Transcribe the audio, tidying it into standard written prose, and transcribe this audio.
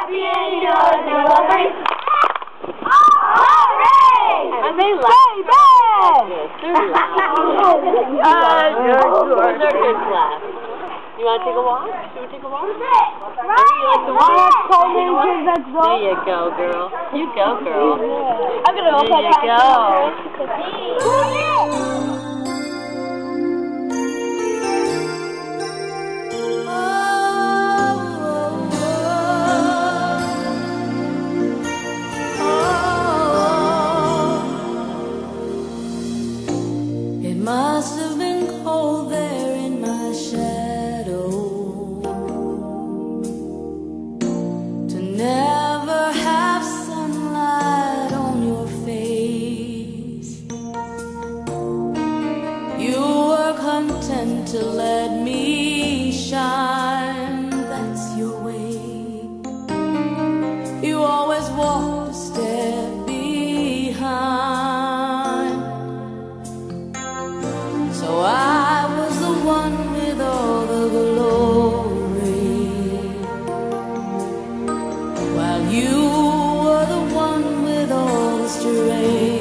happy anniversary. Hooray! And they laugh. They're loud. They're good laugh. You want to take a walk? Should we take a walk? You like to walk? There you go, girl. You go, girl. I'm gonna go There you go. It must have been cold there in my shadow to never have sunlight on your face. You were content to let me shine, that's your way. You always walked a step behind. So I was the one with all the glory, while you were the one with all the strength.